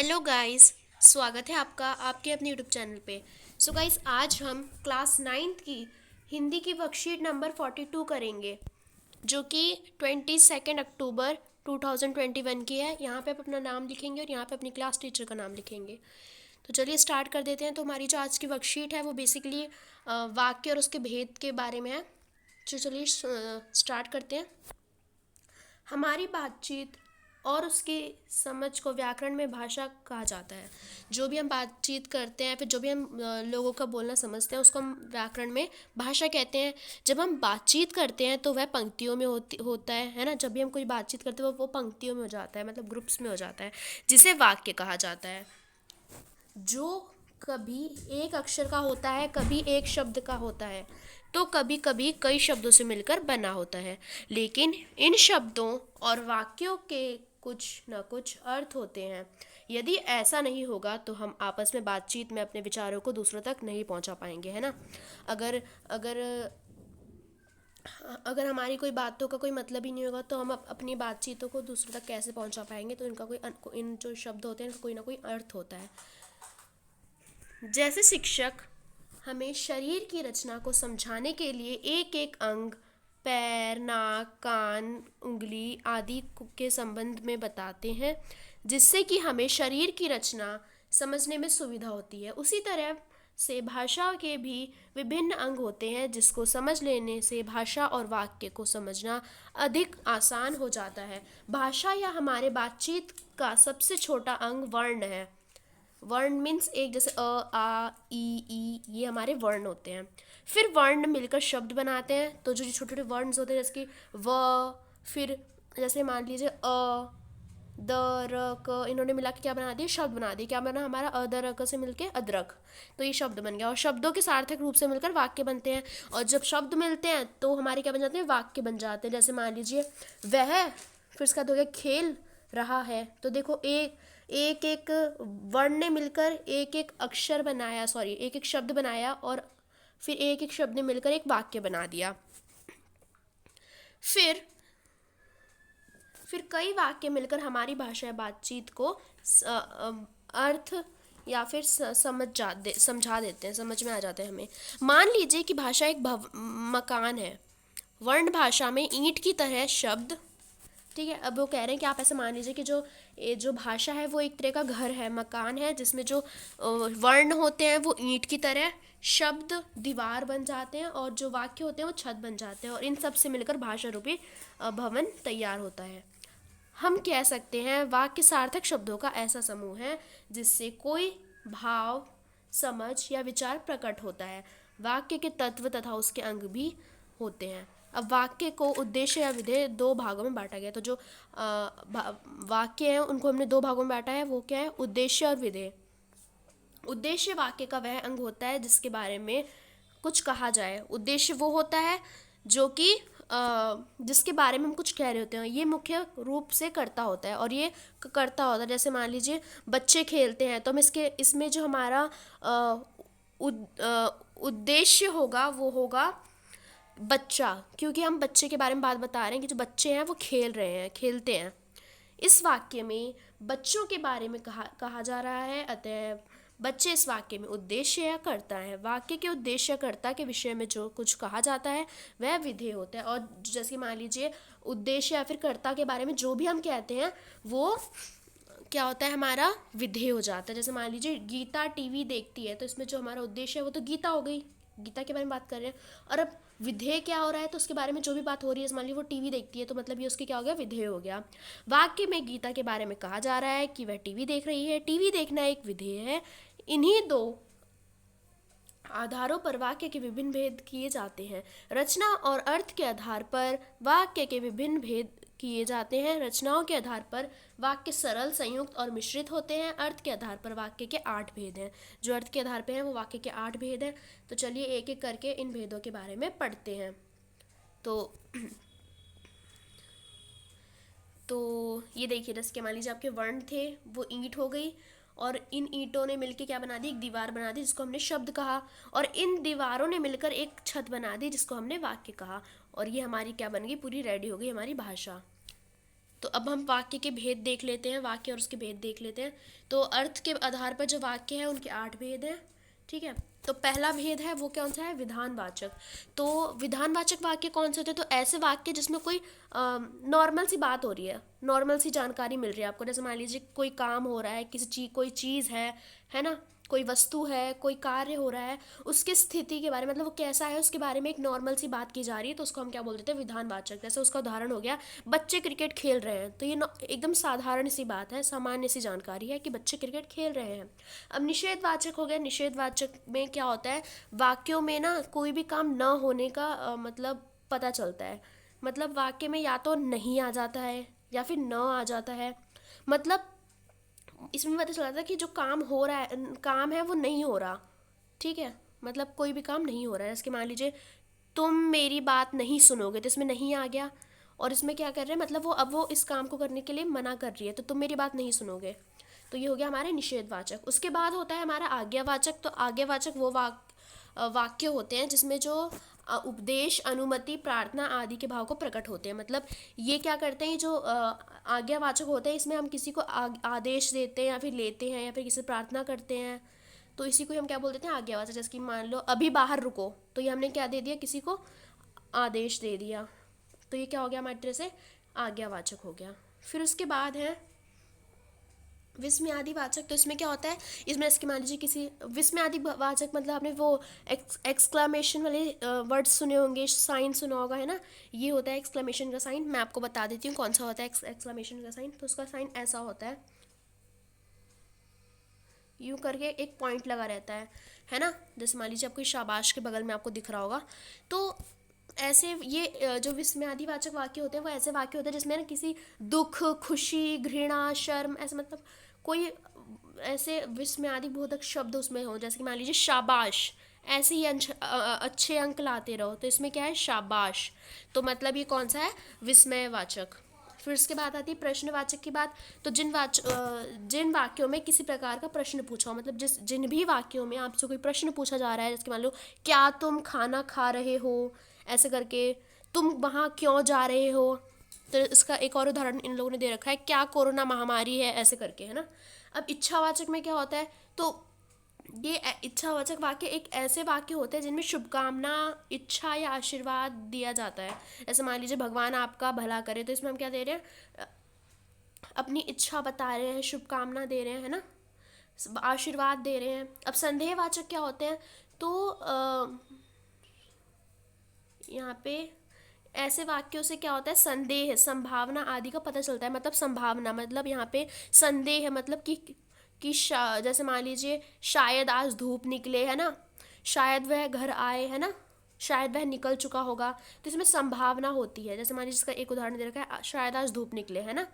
Hello guys, स्वागत है आपका आपके अपने यूट्यूब चैनल पे। सो गाइस, आज हम क्लास 9th की हिंदी की वर्कशीट नंबर 42 करेंगे, जो कि 22 अक्टूबर 2021 की है। यहाँ पे आप अपना नाम लिखेंगे और यहाँ पे अपनी क्लास टीचर का नाम लिखेंगे। तो चलिए स्टार्ट कर देते हैं। तो हमारी जो आज की वर्कशीट है वो बेसिकली वाक्य और उसके भेद के बारे में है। तो चलिए स्टार्ट करते हैं। हमारी बातचीत और उसकी समझ को व्याकरण में भाषा कहा जाता है। जो भी हम बातचीत करते हैं, फिर जो भी हम लोगों का बोलना समझते हैं, उसको हम व्याकरण में भाषा कहते हैं। जब हम बातचीत करते हैं तो वह पंक्तियों में होता है ना। जब भी हम कोई बातचीत करते हैं वो पंक्तियों में हो जाता है, मतलब ग्रुप्स में हो जाता है, जिसे वाक्य कहा जाता है। जो कभी एक अक्षर का होता है, कभी एक शब्द का होता है, तो कभी कभी कई शब्दों से मिलकर बना होता है। लेकिन इन शब्दों और वाक्यों के कुछ न कुछ अर्थ होते हैं। यदि ऐसा नहीं होगा तो हम आपस में बातचीत में अपने विचारों को दूसरों तक नहीं पहुंचा पाएंगे, है ना। अगर अगर अगर हमारी कोई बातों का कोई मतलब ही नहीं होगा तो हम अपनी बातचीतों को दूसरों तक कैसे पहुंचा पाएंगे। तो इन जो शब्द होते हैं इनका कोई ना कोई अर्थ होता है। जैसे शिक्षक हमें शरीर की रचना को समझाने के लिए एक एक अंग, पैर, नाक, कान, उंगली आदि के संबंध में बताते हैं, जिससे कि हमें शरीर की रचना समझने में सुविधा होती है। उसी तरह से भाषा के भी विभिन्न अंग होते हैं, जिसको समझ लेने से भाषा और वाक्य को समझना अधिक आसान हो जाता है। भाषा या हमारे बातचीत का सबसे छोटा अंग वर्ण है। वर्ण मीन्स एक, जैसे अ, आ, ई, ये हमारे वर्ण होते हैं। फिर वर्ण मिलकर शब्द बनाते हैं। तो जो छोटे छोटे वर्ण होते हैं, जैसे कि व, फिर जैसे मान लीजिए अ, द, र, क, इन्होंने मिला के क्या बना दिया, शब्द बना दिया। क्या बना हमारा, अ, द, र, क से मिलके अदरक। तो ये शब्द बन गया। और शब्दों के सार्थक रूप से मिलकर वाक्य बनते हैं। और जब शब्द मिलते हैं तो हमारे क्या बन जाते हैं, वाक्य बन जाते हैं। जैसे मान लीजिए वह, फिर उसका हो गया खेल रहा है। तो देखो एक एक एक वर्ण ने मिलकर एक एक अक्षर बनाया, सॉरी एक एक शब्द बनाया, और फिर एक एक शब्द ने मिलकर एक वाक्य बना दिया। फिर फिर कई वाक्य मिलकर हमारी भाषा या बातचीत को अर्थ या फिर समझा देते हैं, समझ में आ जाता है हमें। मान लीजिए कि भाषा एक मकान है। वर्ण भाषा में ईंट की तरह शब्द, ठीक है। अब वो कह रहे हैं कि आप ऐसे मान लीजिए कि जो भाषा है वो एक तरह का घर है, मकान है, जिसमें जो वर्ण होते हैं वो ईंट की तरह, शब्द दीवार बन जाते हैं, और जो वाक्य होते हैं वो छत बन जाते हैं। और इन सब से मिलकर भाषा रूपी भवन तैयार होता है। हम कह सकते हैं वाक्य सार्थक शब्दों का ऐसा समूह है जिससे कोई भाव, समझ या विचार प्रकट होता है। वाक्य के तत्व तथा उसके अंग भी होते हैं। अब वाक्य को उद्देश्य या विधेय दो भागों में बांटा गया। तो जो वाक्य हैं उनको हमने दो भागों में बांटा है। वो क्या है, उद्देश्य और विधेय। उद्देश्य वाक्य का वह अंग होता है जिसके बारे में कुछ कहा जाए। उद्देश्य वो होता है जो कि जिसके बारे में हम कुछ कह रहे होते हैं। ये मुख्य रूप से कर्ता होता है, और ये कर्ता होता है। जैसे मान लीजिए बच्चे खेलते हैं, तो हम इसमें जो हमारा उद्देश्य होगा वो होगा बच्चा, क्योंकि हम बच्चे के बारे में बात बता रहे हैं कि जो बच्चे हैं वो खेल रहे हैं, खेलते हैं। इस वाक्य में बच्चों के बारे में कहा जा रहा है, अतः बच्चे इस वाक्य में उद्देश्य या कर्ता है। वाक्य के उद्देश्य या कर्ता के विषय में जो कुछ कहा जाता है वह विधेय होता है। और जैसे मान लीजिए उद्देश्य या फिर कर्ता के बारे में जो भी हम कहते हैं वो क्या होता है, हमारा विधेय हो जाता है। जैसे मान लीजिए गीता टीवी देखती है, तो इसमें जो हमारा उद्देश्य है वो तो गीता हो गई, गीता के बारे में बात कर रहे हैं। और अब विधेय क्या हो रहा है, तो उसके बारे में जो भी बात हो रही है, मान लीजिए वो टीवी देखती है, तो मतलब ये उसके क्या हो गया, विधेय हो गया। वाक्य में गीता के बारे में कहा जा रहा है कि वह टीवी देख रही है। टीवी देखना एक विधेय है। इन्हीं दो आधारों पर वाक्य के विभिन्न भेद किए जाते हैं। रचना और अर्थ के आधार पर वाक्य के विभिन्न भेद किए जाते हैं। रचनाओं के आधार पर वाक्य सरल, संयुक्त और मिश्रित होते हैं। अर्थ के आधार पर वाक्य के 8 भेद हैं। जो अर्थ के आधार पर हैं वो वाक्य के 8 भेद हैं। तो चलिए एक एक करके इन भेदों के बारे में पढ़ते हैं। तो ये देखिए, जैसे कि मान लीजिए आपके वर्ण थे, वो ईंट हो गई, और इन ईंटों ने मिलकर क्या बना दी, एक दीवार बना दी जिसको हमने शब्द कहा। और इन दीवारों ने मिलकर एक छत बना दी जिसको हमने वाक्य कहा। और ये हमारी क्या बन गई, पूरी रेडी हो गई हमारी भाषा। तो अब हम वाक्य के भेद देख लेते हैं, वाक्य और उसके भेद देख लेते हैं। तो अर्थ के आधार पर जो वाक्य है उनके 8 भेद हैं। ठीक है, तो पहला भेद है वो कौन सा है, विधानवाचक। तो विधानवाचक वाक्य कौन से होते हैं, तो ऐसे वाक्य जिसमें कोई नॉर्मल सी बात हो रही है, नॉर्मल सी जानकारी मिल रही है आपको। जैसे मान लीजिए कोई काम हो रहा है, किसी चीज, कोई चीज़ है ना, कोई वस्तु है, कोई कार्य हो रहा है, उसकी स्थिति के बारे में, मतलब वो कैसा है उसके बारे में एक नॉर्मल सी बात की जा रही है, तो उसको हम क्या बोल देते हैं, विधानवाचक। जैसे उसका उदाहरण हो गया, बच्चे क्रिकेट खेल रहे हैं, तो ये एकदम साधारण सी बात है, सामान्य सी जानकारी है कि बच्चे क्रिकेट खेल रहे हैं। अब निषेधवाचक हो गया, निषेधवाचक में क्या होता है, वाक्यों में ना कोई भी काम न होने का मतलब पता चलता है। मतलब वाक्य में या तो नहीं आ जाता है या फिर न आ जाता है। मतलब इसमें पता चला था कि जो काम हो रहा है, काम है वो नहीं हो रहा। ठीक है, मतलब कोई भी काम नहीं हो रहा है। जैसे कि मान लीजिए तुम मेरी बात नहीं सुनोगे, तो इसमें नहीं आ गया। और इसमें क्या कर रहे हैं, मतलब वो अब वो इस काम को करने के लिए मना कर रही है, तो तुम मेरी बात नहीं सुनोगे। तो ये हो गया हमारे निषेधवाचक। उसके बाद होता है हमारा आज्ञावाचक। तो आज्ञावाचक वो वाक्य होते हैं जिसमें जो उपदेश, अनुमति, प्रार्थना आदि के भाव को प्रकट होते हैं। मतलब ये क्या करते हैं, जो आज्ञावाचक होते हैं, इसमें हम किसी को आदेश देते हैं या फिर लेते हैं या फिर किसी से प्रार्थना करते हैं, तो इसी को हम क्या बोल देते हैं, आज्ञावाचक। जैसे कि मान लो अभी बाहर रुको, तो ये हमने क्या दे दिया, किसी को आदेश दे दिया, तो ये क्या हो गया हमारी तरह से, आज्ञावाचक हो गया। फिर उसके बाद है विस्मयादि वाचक। तो इसमें क्या होता है, इसमें इसके मान लीजिए किसी विस्मयादि वाचक, मतलब आपने वो एक्सक्लामेशन वाले वर्ड्स सुने होंगे, साइन सुना होगा, है ना। ये होता है एक्सक्लामेशन का साइन। मैं आपको बता देती हूँ कौन सा होता है एक्सक्लामेशन का साइन। तो उसका साइन ऐसा होता है, यूँ करके एक पॉइंट लगा रहता है ना। जैसे मान लीजिए आपको शाबाश के बगल में आपको दिख रहा होगा। तो ऐसे ये जो विस्मयादि वाचक वाक्य होते हैं वो ऐसे वाक्य होते हैं जिसमें ना किसी दुख, खुशी, घृणा, शर्म, ऐसे मतलब कोई ऐसे विस्मयादि बोधक शब्द उसमें हो। जैसे कि मान लीजिए शाबाश, ऐसे ही अच्छे अंक लाते रहो, तो इसमें क्या है, शाबाश। तो मतलब ये कौन सा है, विस्मयवाचक। फिर उसके बाद आती है प्रश्नवाचक की बात। तो जिन वाक्यों में किसी प्रकार का प्रश्न पूछा हो, मतलब जिन भी वाक्यों में आपसे कोई प्रश्न पूछा जा रहा है, जैसे मान लो क्या तुम खाना खा रहे हो, ऐसे करके, तुम वहाँ क्यों जा रहे हो। तो इसका एक और उदाहरण इन लोगों ने दे रखा है, क्या कोरोना महामारी है, ऐसे करके, है ना। अब इच्छावाचक में क्या होता है, तो ये इच्छावाचक वाक्य एक ऐसे वाक्य होते हैं जिनमें शुभकामना, इच्छा या आशीर्वाद दिया जाता है। जैसे मान लीजिए भगवान आपका भला करे, तो इसमें हम क्या दे रहे हैं, अपनी इच्छा बता रहे हैं, शुभकामना दे रहे हैं, है ना, आशीर्वाद दे रहे हैं। अब संदेहवाचक क्या होते हैं, तो यहाँ पे ऐसे वाक्यों से क्या होता है, संदेह, संभावना आदि का पता चलता है। मतलब संभावना, मतलब यहाँ पे संदेह है, मतलब कि जैसे मान लीजिए शायद आज धूप निकले, है ना, शायद वह घर आए, है ना, शायद वह निकल चुका होगा। तो इसमें संभावना होती है। जैसे मान लीजिए इसका एक उदाहरण दे रखा है, शायद आज धूप निकले, है ना।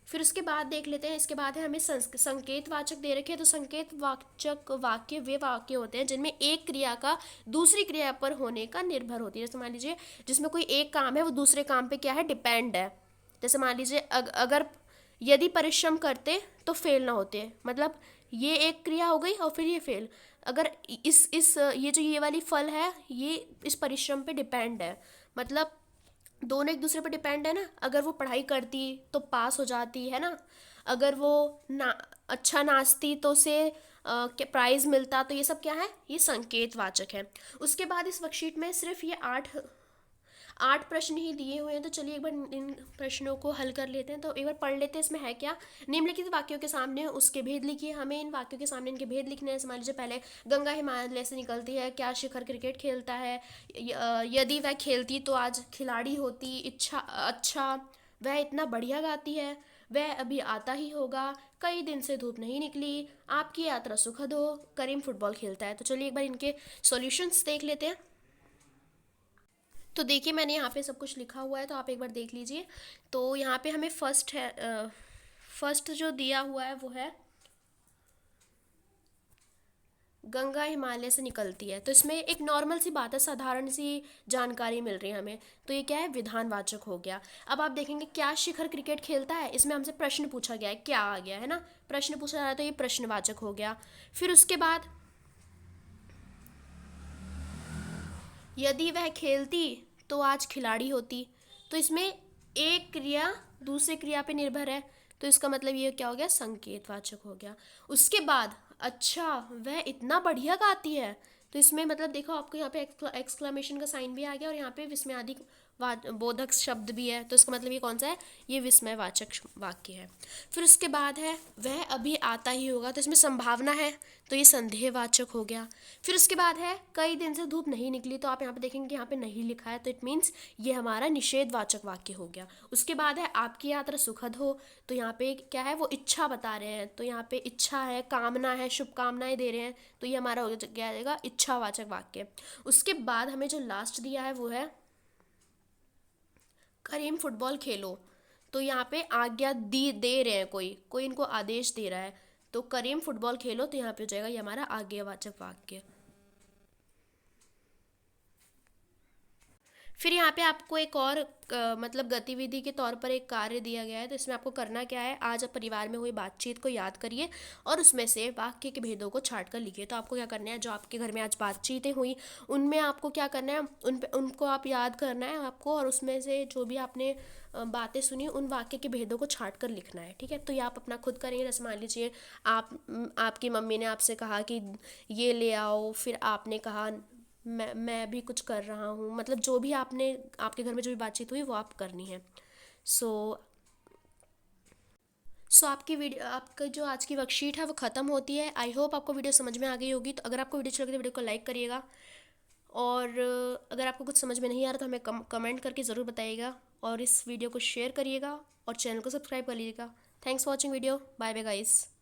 फिर उसके बाद देख लेते हैं, इसके बाद है हमें संकेतवाचक दे रखे हैं। तो संकेतवाचक वाक्य वे वाक्य होते हैं जिनमें एक क्रिया का दूसरी क्रिया पर होने का निर्भर होती है। जैसे मान लीजिए जिसमें कोई एक काम है वो दूसरे काम पे क्या है, डिपेंड है। जैसे मान लीजिए अगर यदि परिश्रम करते तो फेल ना होते, मतलब ये एक क्रिया हो गई और फिर ये फेल। अगर इस ये जो ये वाली फल है ये इस परिश्रम पे डिपेंड है, मतलब दोनों एक दूसरे पर डिपेंड है ना। अगर वो पढ़ाई करती तो पास हो जाती, है ना, अगर वो ना अच्छा नाचती तो उसे प्राइज मिलता। तो ये सब क्या है, ये संकेतवाचक है। उसके बाद इस वर्कशीट में सिर्फ ये आठ आठ प्रश्न ही दिए हुए हैं। तो चलिए एक बार इन प्रश्नों को हल कर लेते हैं। तो एक बार पढ़ लेते हैं इसमें है क्या। निम्नलिखित वाक्यों के सामने उसके भेद लिखिए। हमें इन वाक्यों के सामने इनके भेद लिखने हैं। मान लीजिए पहले, गंगा हिमालय से निकलती है, क्या शिखर क्रिकेट खेलता है, यदि वह खेलती तो आज खिलाड़ी होती, इच्छा, अच्छा, वह इतना बढ़िया गाती है, वह अभी आता ही होगा, कई दिन से धूप नहीं निकली, आपकी यात्रा सुखद हो, करीम फुटबॉल खेलता है। तो चलिए एक बार इनके सॉल्यूशंस देख लेते हैं। तो देखिए मैंने यहाँ पे सब कुछ लिखा हुआ है, तो आप एक बार देख लीजिए। तो यहाँ पे हमें फर्स्ट है, फर्स्ट जो दिया हुआ है वो है गंगा हिमालय से निकलती है। तो इसमें एक नॉर्मल सी बात है, साधारण सी जानकारी मिल रही है हमें। तो ये क्या है, विधानवाचक हो गया। अब आप देखेंगे क्या शिखर क्रिकेट खेलता है, इसमें हमसे प्रश्न पूछा गया है, क्या आ गया है ना, प्रश्न पूछा जा रहा है, तो ये प्रश्नवाचक हो गया। फिर उसके बाद यदि वह खेलती तो आज खिलाड़ी होती। तो इसमें एक क्रिया दूसरे क्रिया पे निर्भर है, तो इसका मतलब ये क्या हो गया, संकेतवाचक हो गया। उसके बाद अच्छा वह इतना बढ़िया गाती है, तो इसमें मतलब देखो आपको यहाँ पे एक्सक्लेमेशन का साइन भी आ गया और यहाँ पे विस्मयादि बोधक शब्द भी है, तो इसका मतलब ये कौन सा है, ये विस्मयवाचक वाक्य है। फिर उसके बाद है वह अभी आता ही होगा, तो इसमें संभावना है, तो ये संदेहवाचक हो गया। फिर उसके बाद है कई दिन से धूप नहीं निकली, तो आप यहाँ पे देखेंगे कि यहाँ पे नहीं लिखा है, तो इट मीन्स ये हमारा निषेधवाचक वाक्य हो गया। उसके बाद है आपकी यात्रा सुखद हो, तो यहाँ पे क्या है, वो इच्छा बता रहे हैं, तो यहाँ पे इच्छा है, कामना है, शुभकामनाएं दे रहे हैं, तो ये हमारा हो जाएगा इच्छावाचक वाक्य। उसके बाद हमें जो लास्ट दिया है वो है करीम फुटबॉल खेलो, तो यहाँ पे आज्ञा दी दे रहे हैं, कोई कोई इनको आदेश दे रहा है, तो करीम फुटबॉल खेलो, तो यहाँ पे हो जाएगा ये हमारा आज्ञावाचक वाक्य। फिर यहाँ पे आपको एक और मतलब गतिविधि के तौर पर एक कार्य दिया गया है, तो इसमें आपको करना क्या है, आज आप परिवार में हुई बातचीत को याद करिए और उसमें से वाक्य के भेदों को छाट कर लिखिए। तो आपको क्या करना है, जो आपके घर में आज बातचीतें हुई उनमें आपको क्या करना है, उनको आप याद करना है आपको, और उसमें से जो भी आपने बातें सुनी उन वाक्य के भेदों को छाट कर लिखना है, ठीक है। तो ये आप अपना खुद करेंगे। जैसे मान लीजिए आपकी मम्मी ने आपसे कहा कि ये ले आओ, फिर आपने कहा मैं भी कुछ कर रहा हूँ, मतलब जो भी आपने आपके घर में जो भी बातचीत हुई वो आप करनी है। सो आपकी वीडियो, आपका जो आज की वर्कशीट है वो ख़त्म होती है। आई होप आपको वीडियो समझ में आ गई होगी। तो अगर आपको वीडियो अच्छी लगी तो वीडियो को लाइक करिएगा, और अगर आपको कुछ समझ में नहीं आ रहा तो हमें कमेंट करके ज़रूर बताइएगा, और इस वीडियो को शेयर करिएगा और चैनल को सब्सक्राइब कर लीजिएगा। Thanks for watching video, bye bye guys.